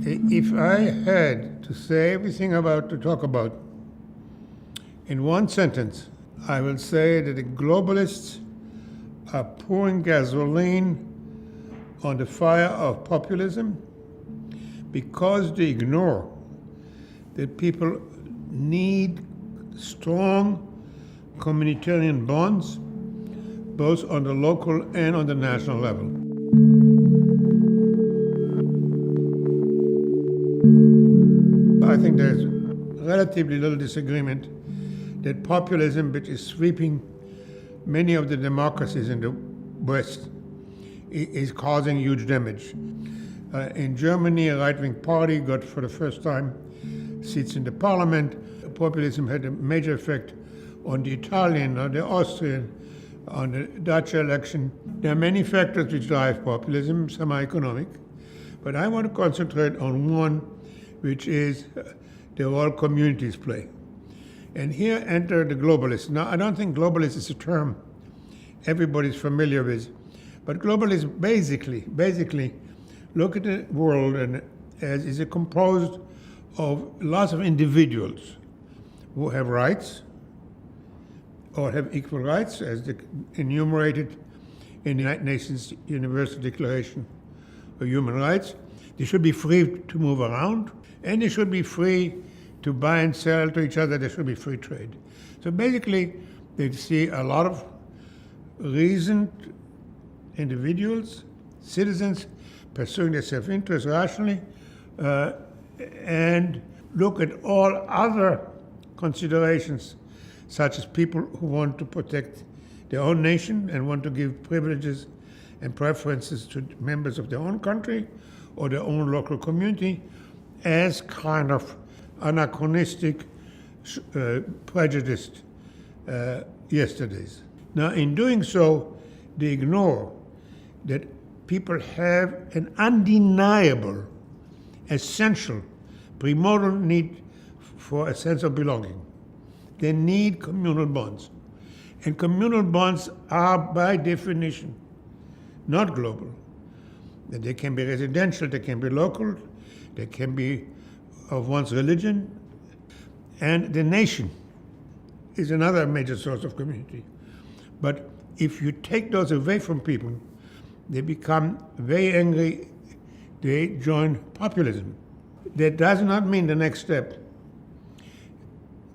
If I had to say everything to talk about in one sentence, I will say that the globalists are pouring gasoline on the fire of populism because they ignore that people need strong communitarian bonds, both on the local and on the national level. I think there's relatively little disagreement that populism, which is sweeping many of the democracies in the West, is causing huge damage. In Germany, a right-wing party got for the first time seats in the parliament. Populism had a major effect on the Italian, on the Austrian, on the Dutch election. There are many factors which drive populism, some are economic, but I want to concentrate on one, which is the role communities play. And here enter the globalists. Now, I don't think globalist is a term everybody's familiar with, but globalists basically look at the world and as is composed of lots of individuals who have rights or have equal rights as enumerated in the United Nations Universal Declaration of Human Rights. They should be free to move around, and they should be free to buy and sell to each other. There should be free trade. So basically, they see a lot of reasoned individuals, citizens, pursuing their self-interest rationally, and look at all other considerations, such as people who want to protect their own nation and want to give privileges and preferences to members of their own country or their own local community, as kind of anachronistic, prejudiced yesterdays. Now, in doing so, they ignore that people have an undeniable, essential, primordial need for a sense of belonging. They need communal bonds. And communal bonds are, by definition, not global. They can be residential, they can be local, they can be of one's religion, and the nation is another major source of community. But if you take those away from people, they become very angry, they join populism. That does not mean the next step,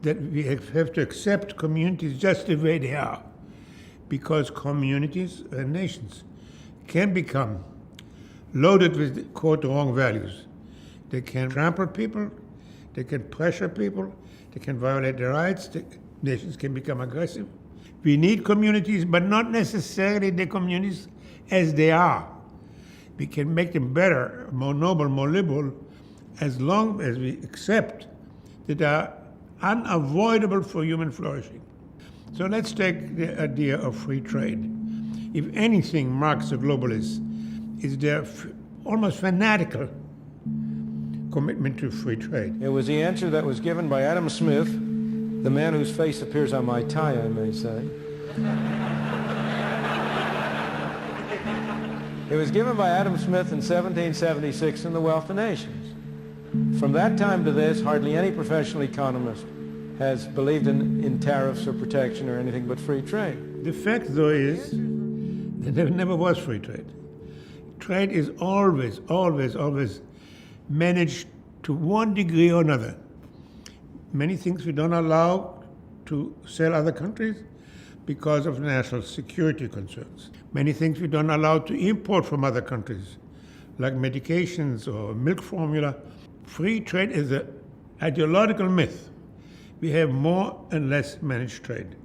that we have to accept communities just the way they are, because communities and nations can become loaded with, quote, the wrong values. They can trample people, they can pressure people, they can violate their rights, nations can become aggressive. We need communities, but not necessarily the communities as they are. We can make them better, more noble, more liberal, as long as we accept that they are unavoidable for human flourishing. So let's take the idea of free trade. If anything marks the globalists, is their almost fanatical commitment to free trade. It was the answer that was given by Adam Smith, the man whose face appears on my tie, I may say. It was given by Adam Smith in 1776 in The Wealth of Nations. From that time to this, hardly any professional economist has believed in tariffs or protection or anything but free trade. The fact, though, is that there never was free trade. Trade is always managed to one degree or another. Many things we don't allow to sell other countries because of national security concerns. Many things we don't allow to import from other countries, like medications or milk formula. Free trade is an ideological myth. We have more and less managed trade.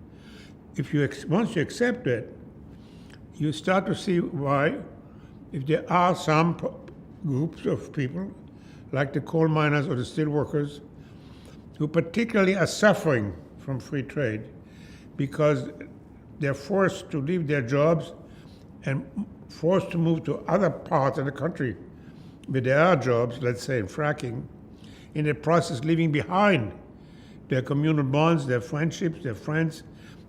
Once you accept that, you start to see why, if there are some groups of people, like the coal miners or the steel workers, who particularly are suffering from free trade because they're forced to leave their jobs and forced to move to other parts of the country where there are jobs, let's say in fracking, in the process leaving behind their communal bonds, their friendships, their friends,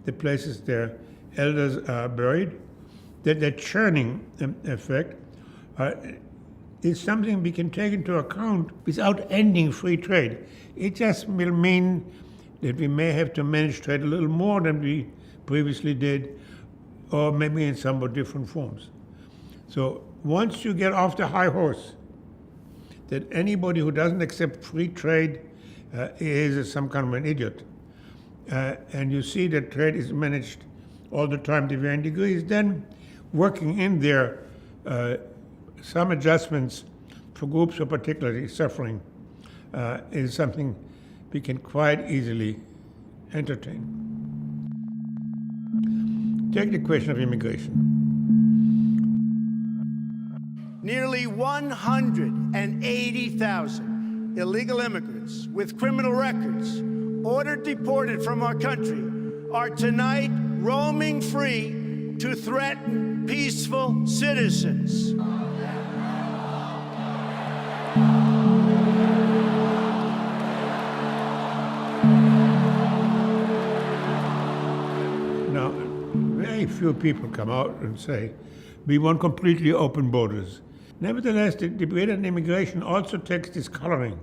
the places their elders are buried, that churning effect is something we can take into account without ending free trade. It just will mean that we may have to manage trade a little more than we previously did, or maybe in somewhat different forms. So once you get off the high horse, that anybody who doesn't accept free trade is some kind of an idiot, and you see that trade is managed all the time to varying degrees, then working in there some adjustments for groups who are particularly suffering is something we can quite easily entertain. Take the question of immigration. Nearly 180,000 illegal immigrants with criminal records ordered deported from our country are tonight roaming free to threaten peaceful citizens. Now, very few people come out and say, we want completely open borders. Nevertheless, the debate on immigration also takes this coloring.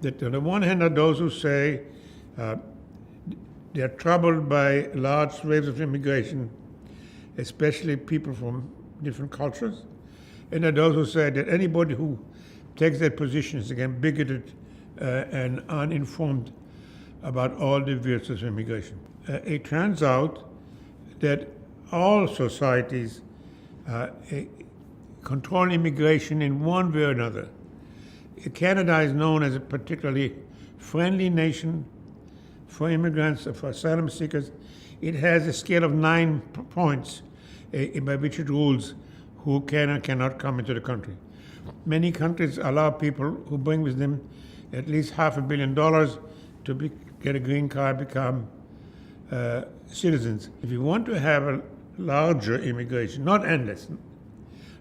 That on the one hand are those who say they're troubled by large waves of immigration, especially people from different cultures. And there are those who say that anybody who takes that position is again bigoted and uninformed about all the virtues of immigration. It turns out that all societies control immigration in one way or another. Canada is known as a particularly friendly nation for immigrants, for asylum seekers. It has a scale of 9 points by which it rules who can and cannot come into the country. Many countries allow people who bring with them at least $500 million to get a green card, become citizens. If you want to have a larger immigration, not endless,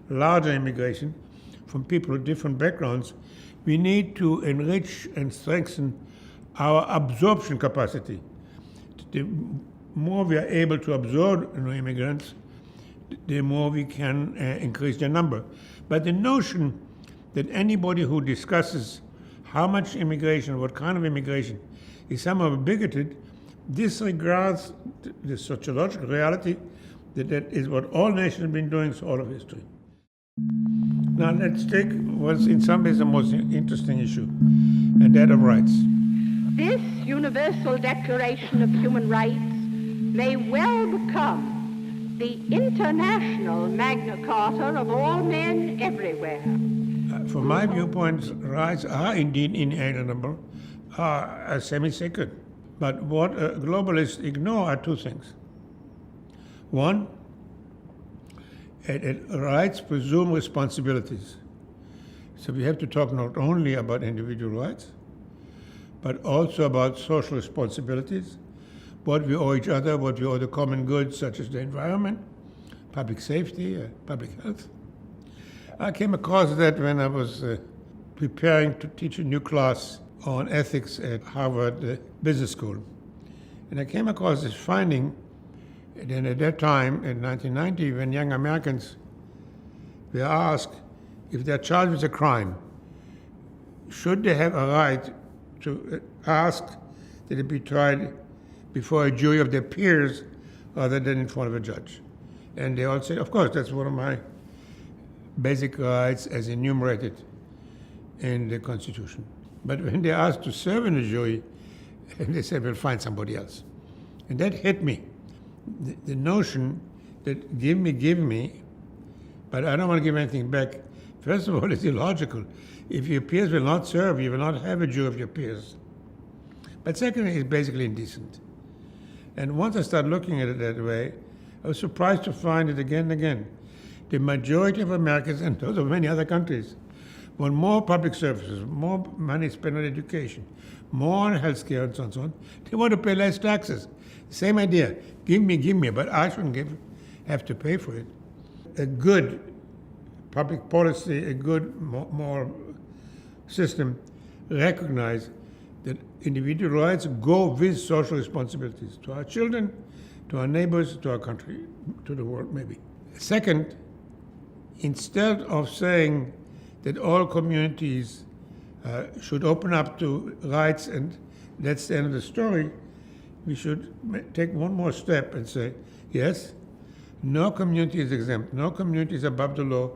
larger immigration from people with different backgrounds, we need to enrich and strengthen our absorption capacity. The more we are able to absorb new immigrants, the more we can increase their number. But the notion that anybody who discusses how much immigration, what kind of immigration, is somehow bigoted, disregards the sociological reality that is what all nations have been doing through all of history. Now let's take what's in some ways the most interesting issue, and that of rights. This Universal Declaration of Human Rights may well become the international Magna Carta of all men everywhere. From my viewpoint, rights are indeed inalienable, are semi-sacred. But what globalists ignore are two things. One, rights presume responsibilities. So we have to talk not only about individual rights, but also about social responsibilities, what we owe each other, what we owe the common goods, such as the environment, public safety, public health. I came across that when I was preparing to teach a new class on ethics at Harvard Business School. And I came across this finding. And at that time, in 1990, when young Americans were asked if they're charged with a crime, should they have a right to ask that it be tried before a jury of their peers rather than in front of a judge? And they all said, of course, that's one of my basic rights as enumerated in the Constitution. But when they asked to serve in a jury, they said, we'll find somebody else. And that hit me. The notion that give me, but I don't want to give anything back, first of all, it's illogical. If your peers will not serve, you will not have a jury of your peers. But secondly, it's basically indecent. And once I started looking at it that way, I was surprised to find it again and again. The majority of Americans, and those of many other countries, want more public services, more money spent on education, more on health care and so on and so on. They want to pay less taxes. Same idea. Give me, but I shouldn't have to pay for it. A good public policy, a good moral system recognize that individual rights go with social responsibilities to our children, to our neighbors, to our country, to the world maybe. Second, instead of saying that all communities should open up to rights and that's the end of the story, we should take one more step and say, yes, no community is exempt, no community is above the law,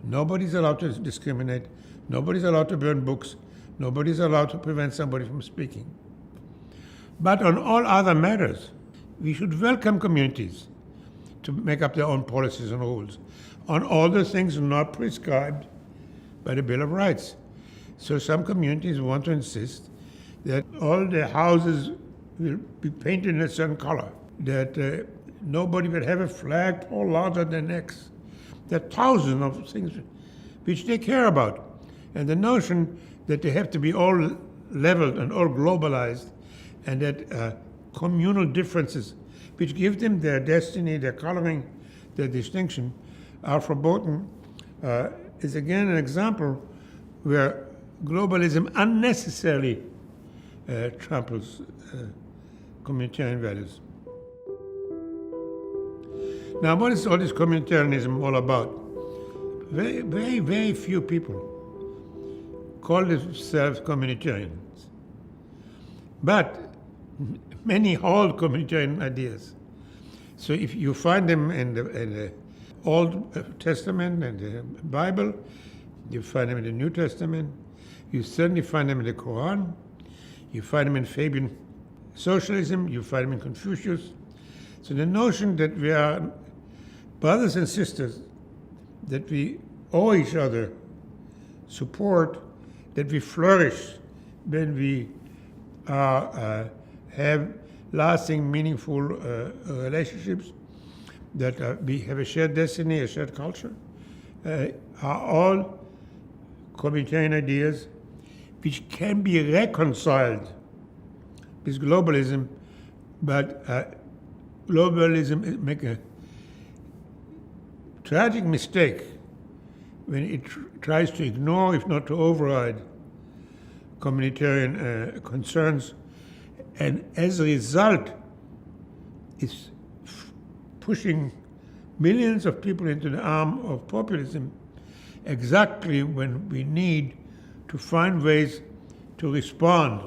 nobody's allowed to discriminate, nobody's allowed to burn books, nobody's allowed to prevent somebody from speaking. But on all other matters, we should welcome communities to make up their own policies and rules on all the things not prescribed by the Bill of Rights. So some communities want to insist that all their houses will be painted in a certain color, that nobody will have a flagpole larger than X. There are thousands of things which they care about. And the notion that they have to be all leveled and all globalized, and that communal differences, which give them their destiny, their coloring, their distinction, are verboten, is again an example where globalism unnecessarily tramples communitarian values. Now, what is all this communitarianism all about? Very, very, very few people call themselves communitarians. But many hold communitarian ideas. So if you find them in the Old Testament and the Bible, you find them in the New Testament, you certainly find them in the Quran, you find them in Fabian socialism, you find them in Confucius. So the notion that we are brothers and sisters, that we owe each other support, that we flourish when we have lasting, meaningful relationships, that we have a shared destiny, a shared culture, are all communitarian ideas which can be reconciled with globalism, but globalism makes a tragic mistake when it tries to ignore, if not to override, communitarian concerns, and as a result is pushing millions of people into the arm of populism exactly when we need to find ways to respond